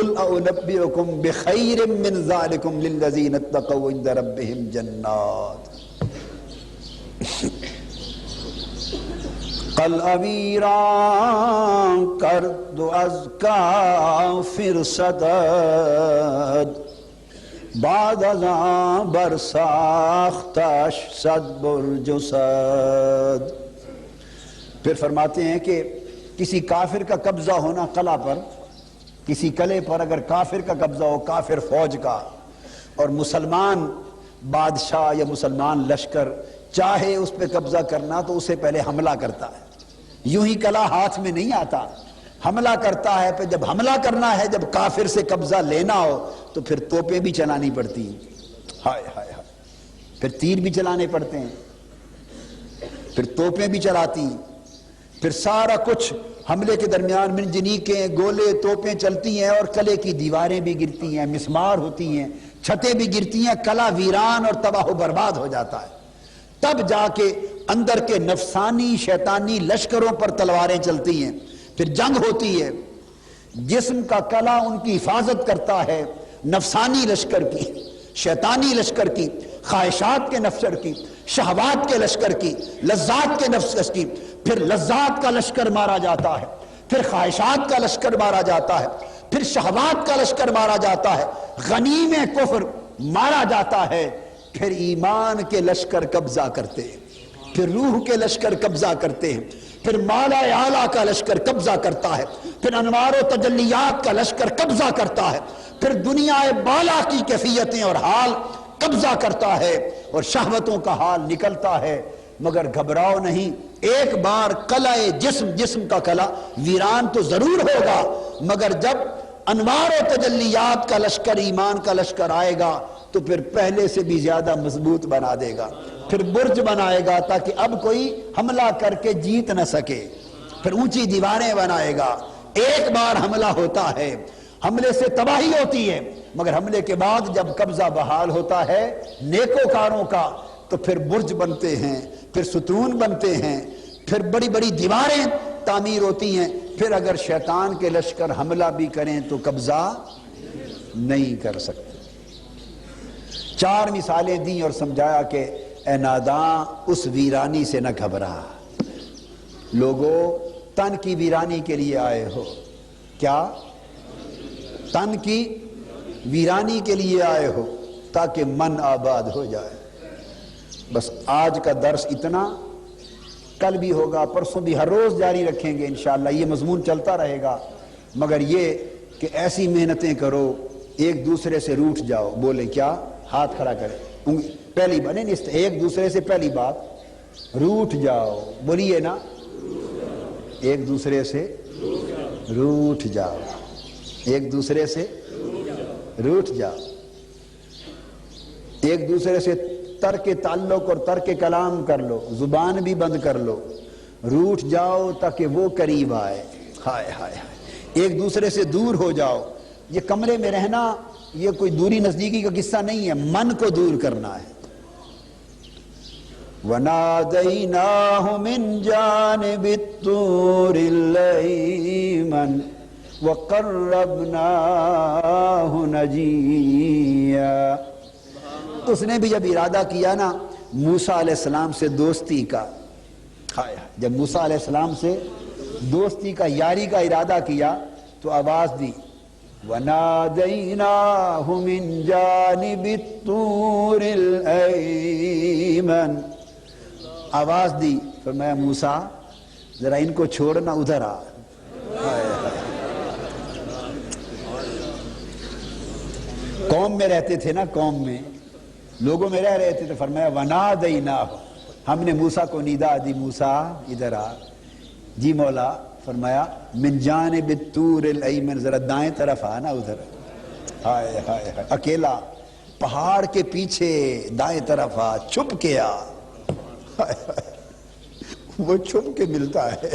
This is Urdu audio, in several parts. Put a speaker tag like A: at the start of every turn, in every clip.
A: قل اؤنبئکم بخیر من ذالکم للذین اتقوا عند ربہم جنات قلعویران کرد و از کافر صدد بعد از آن برساختش صد برج و صد. پھر فرماتے ہیں کہ کسی کافر کا قبضہ ہونا قلعہ پر، کسی قلعے پر اگر کافر کا قبضہ ہو، کافر فوج کا، اور مسلمان بادشاہ یا مسلمان لشکر چاہے اس پہ قبضہ کرنا تو اسے پہلے حملہ کرتا ہے. یوں ہی قلعہ ہاتھ میں نہیں آتا، حملہ کرتا ہے. پھر جب حملہ کرنا ہے، جب کافر سے قبضہ لینا ہو تو پھر توپیں بھی چلانی پڑتی ہیں، ہائے ہائے ہائے، پھر تیر بھی چلانے پڑتے ہیں، پھر توپیں بھی چلاتی ہیں، پھر سارا کچھ حملے کے درمیان منجنیقیں، گولے، توپیں چلتی ہیں اور قلعے کی دیواریں بھی گرتی ہیں، مسمار ہوتی ہیں، چھتیں بھی گرتی ہیں، قلعہ ویران اور تباہ و برباد ہو جاتا ہے. تب جا کے اندر کے نفسانی شیطانی لشکروں پر تلواریں چلتی ہیں، پھر جنگ ہوتی ہے. جسم کا قلعہ ان کی حفاظت کرتا ہے نفسانی لشکر کی، شیطانی لشکر کی، خواہشات کے لشکر کی، شہوات کے لشکر کی، لذات کے لشکر کی. پھر لذات کا لشکر مارا جاتا ہے، پھر خواہشات کا لشکر مارا جاتا ہے، پھر شہوات کا لشکر مارا جاتا ہے، غنیم کفر مارا جاتا ہے. پھر ایمان کے لشکر قبضہ کرتے ہیں، پھر روح کے لشکر قبضہ کرتے ہیں، پھر مالا اعلیٰ کا لشکر قبضہ کرتا ہے، پھر انوار و تجلیات کا لشکر قبضہ کرتا ہے، پھر دنیا بالا کی کیفیتیں اور حال قبضہ کرتا ہے اور شہوتوں کا حال نکلتا ہے. مگر گھبراؤ نہیں، ایک بار قلعہ جسم کا قلعہ ویران تو ضرور ہوگا، مگر جب انوار و تجلیات کا لشکر، ایمان کا لشکر آئے گا تو پھر پہلے سے بھی زیادہ مضبوط بنا دے گا، پھر برج بنائے گا تاکہ اب کوئی حملہ کر کے جیت نہ سکے، پھر اونچی دیواریں بنائے گا. ایک بار حملہ ہوتا ہے، حملے سے تباہی ہوتی ہے، مگر حملے کے بعد جب قبضہ بحال ہوتا ہے نیکوکاروں کا تو پھر برج بنتے ہیں، پھر ستون بنتے ہیں، پھر بڑی بڑی دیواریں تعمیر ہوتی ہیں. پھر اگر شیطان کے لشکر حملہ بھی کریں تو قبضہ نہیں کر سکتے. 4 مثالیں دیں اور سمجھایا کہ اے ناداں اس ویرانی سے نہ گھبرا. لوگو تن کی ویرانی کے لیے آئے ہو، کیا تن کی ویرانی کے لیے آئے ہو تاکہ من آباد ہو جائے. بس آج کا درس اتنا، کل بھی ہوگا، پرسوں بھی، ہر روز جاری رکھیں گے انشاءاللہ. یہ مضمون چلتا رہے گا، مگر یہ کہ ایسی محنتیں کرو ایک دوسرے سے روٹھ جاؤ. بولے کیا؟ ہاتھ کھڑا کریں. پہلی بات نہیں، ایک دوسرے سے پہلی بات روٹھ جاؤ. بولیے نا، ایک دوسرے سے روٹھ جاؤ، ایک دوسرے سے روٹھ جاؤ، ایک دوسرے سے ترک تعلق اور ترک کلام کر لو، زبان بھی بند کر لو، روٹھ جاؤ تاکہ وہ قریب آئے. ہائے ہائے ہائے، ایک دوسرے سے دور ہو جاؤ. یہ کمرے میں رہنا یہ کوئی دوری نزدیکی کا قصہ نہیں ہے، من کو دور کرنا ہے. وَنَادَيْنَاهُ مِنْ جَانِبِ الطُّورِ الْأَيْمَنِ وَقَرَّبْنَاهُ نَجِيًّا. اس نے بھی جب ارادہ کیا نا موسیٰ علیہ السلام سے دوستی کا، جب موسیٰ علیہ السلام سے دوستی کا، یاری کا ارادہ کیا تو آواز دی وَنَادَيْنَاهُ مِنْ جَانِبِ الطُّورِ الْأَيْمَنِ. آواز دی، فرمایا موسیٰ ذرا ان کو چھوڑنا، ادھر آ. قوم میں رہتے تھے نا، قوم میں لوگوں میں رہ رہے تھے تو فرمایا وَنَادَيْنَاهُ، ہم نے موسیٰ کو ندا دی، موسیٰ ادھر آ. جی مولا. فرمایا من جانب الطور الایمن، ذرا دائیں طرف آنا، ادھر. ہائے ہائے ہائے، اکیلا پہاڑ کے پیچھے دائیں طرف آ، چھپ کے آ. وہ چھپ کے ملتا ہے.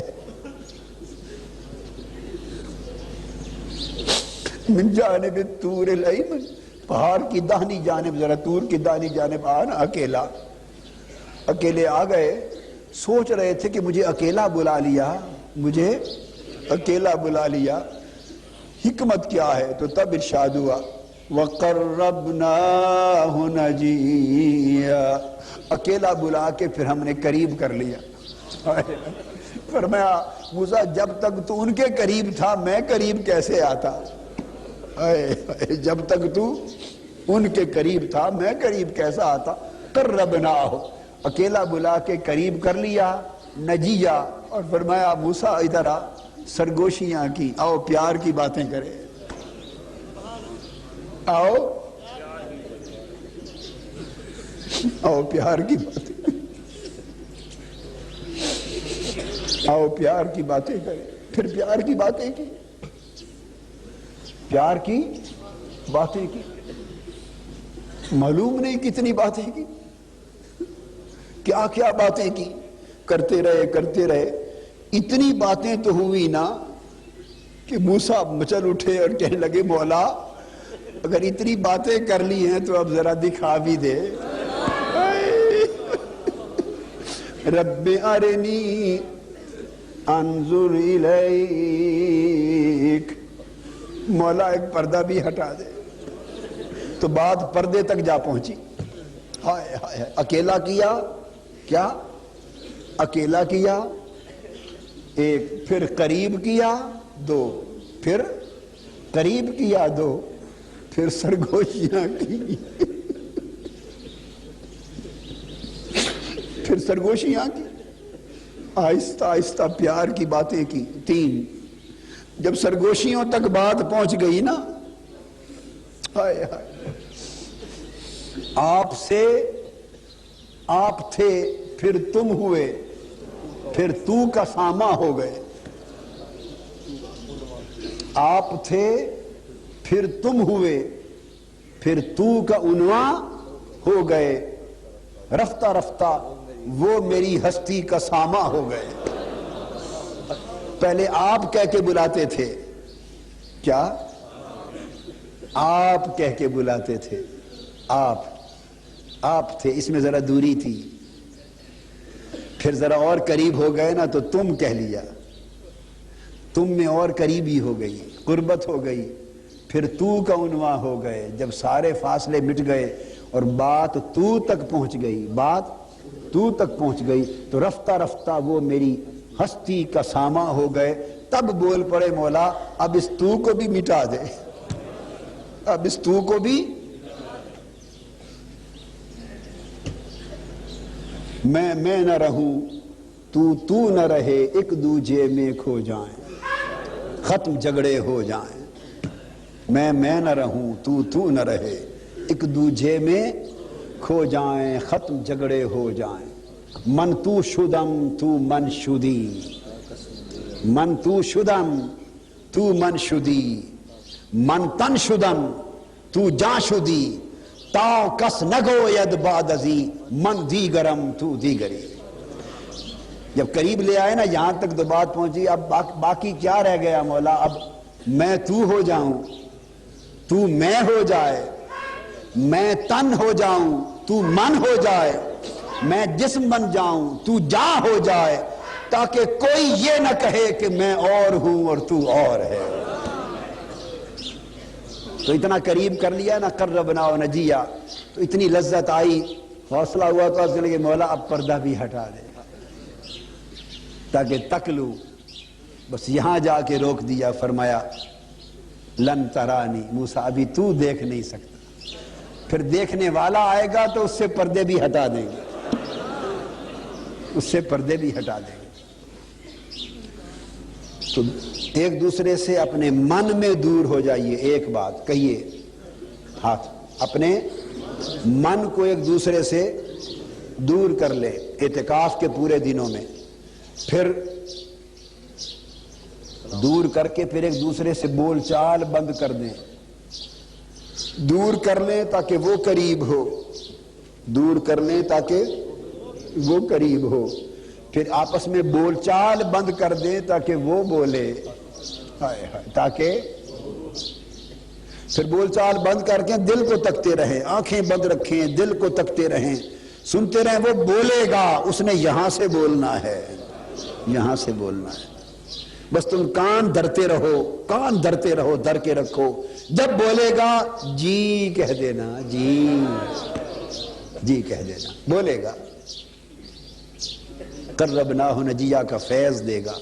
A: من جانب الطور الایمن، پہاڑ کی داہنی جانب، ذرا طور کی داہنی جانب آنا. اکیلا، اکیلے آ گئے. سوچ رہے تھے کہ مجھے اکیلا بلا لیا، مجھے اکیلا بلا لیا. حکمت کیا ہے؟ تو تب ارشاد ہوا وَقَرَّبْنَاهُ نَجِيًّا، اکیلا بلا کے پھر ہم نے قریب کر لیا۔ فرمایا موسیٰ جب تک تو ان کے قریب تھا میں قریب کیسے آتا؟ جب تک تو ان کے قریب تھا میں قریب کیسا آتا؟ قربناہ، اکیلا بلا کے قریب کر لیا، نجیہ، اور فرمایا موسیٰ ادھر آ، سرگوشیاں کی، آؤ پیار کی باتیں کریں، آؤ پیار کی باتیں، آؤ پیار کی باتیں کریں۔ پھر پیار کی باتیں کی، پیار کی باتیں کی، معلوم نہیں کتنی باتیں کی، کیا کیا باتیں کی، کرتے رہے، اتنی باتیں تو ہوئی نا کہ موسیٰ مچل اٹھے اور کہنے لگے مولا اگر اتنی باتیں کر لی ہیں تو اب ذرا دکھا بھی دے۔ رب ارنی انظر الیک، مولا ایک پردہ بھی ہٹا دے، تو بات پردے تک جا پہنچی۔ ہائے ہائے، اکیلا کیا، کیا اکیلا کیا ایک، پھر قریب کیا دو، پھر قریب کیا دو، پھر سرگوشیاں کی، پھر سرگوشیاں کی، آہستہ آہستہ پیار کی باتیں کی، تین۔ جب سرگوشیوں تک بات پہنچ گئی نا، ہائے ہائے، آپ تھے پھر تم ہوئے، پھر تو کا ساما ہو گئے، آپ تھے پھر تم ہوئے، پھر تو کا عنواں ہو گئے، رفتہ رفتہ وہ میری ہستی کا ساما ہو گئے۔ پہلے آپ کہہ کے بلاتے تھے، کیا آپ کہہ کے بلاتے تھے، آپ تھے، اس میں ذرا دوری تھی، پھر ذرا اور قریب ہو گئے نا تو تم کہہ لیا، تم میں اور قریبی ہو گئی، قربت ہو گئی، پھر تو کا عنواں ہو گئے۔ جب سارے فاصلے مٹ گئے اور بات تو تک پہنچ گئی، تو رفتہ رفتہ وہ میری ہستی کا ساما ہو گئے۔ تب بول پڑے مولا اب اس تو کو بھی مٹا دے، اب اس تو کو بھی، میں نہ رہوں تو نہ رہے، ایک دوجے میں کھو جائیں، ختم جھگڑے ہو جائیں۔ میں نہ رہوں تو نہ رہے، ایک دوجے میں کھو جائیں، ختم جھگڑے ہو جائیں۔ من تو شدم تو من شدی، من تو شدم تو من شدی، من تن شدم تو جان شدی، تا کس نگوید بعد ازی من دیگرم تو دیگری۔ جب قریب لے آئے نا یہاں تک تو بات پہنچی، اب باقی کیا رہ گیا مولا؟ اب میں تو ہو جاؤں، تو میں ہو جائے، میں تن ہو جاؤں تو من ہو جائے، میں جسم بن جاؤں تو جاں ہو جائے، تاکہ کوئی یہ نہ کہے کہ میں اور ہوں اور تو اور ہے۔ تو اتنا قریب کر لیا نا، قربنا و نجیہ، تو اتنی لذت آئی، حوصلہ ہوا تو اس لگے مولا اب پردہ بھی ہٹا دے تاکہ تک لوں۔ بس یہاں جا کے روک دیا، فرمایا لن ترانی، موسیٰ ابھی تو دیکھ نہیں سکتا، پھر دیکھنے والا آئے گا تو اس سے پردے بھی ہٹا دیں گے، اس سے پردے بھی ہٹا دیں گے۔ تو ایک دوسرے سے اپنے من میں دور ہو جائیے، ایک بات کہیے، ہاتھ اپنے من کو ایک دوسرے سے دور کر لے اعتکاف کے پورے دنوں میں، پھر دور کر کے پھر ایک دوسرے سے بول چال بند کر دیں، دور کر لیں تاکہ وہ قریب ہو، دور کر لیں تاکہ وہ قریب ہو، پھر آپس میں بول چال بند کر دیں تاکہ وہ بولے، تاکہ پھر بول چال بند کر کے دل کو تکتے رہیں، آنکھیں بند رکھیں، دل کو تکتے رہیں، سنتے رہیں، وہ بولے گا، اس نے یہاں سے بولنا ہے، یہاں سے بولنا ہے۔ بس تم کان دھرتے رہو دھر کے رکھو. جب بولے گا جی کہہ دینا, جی کہہ دینا. بولے گا قربناہ نجیہ کا فیض دے گا.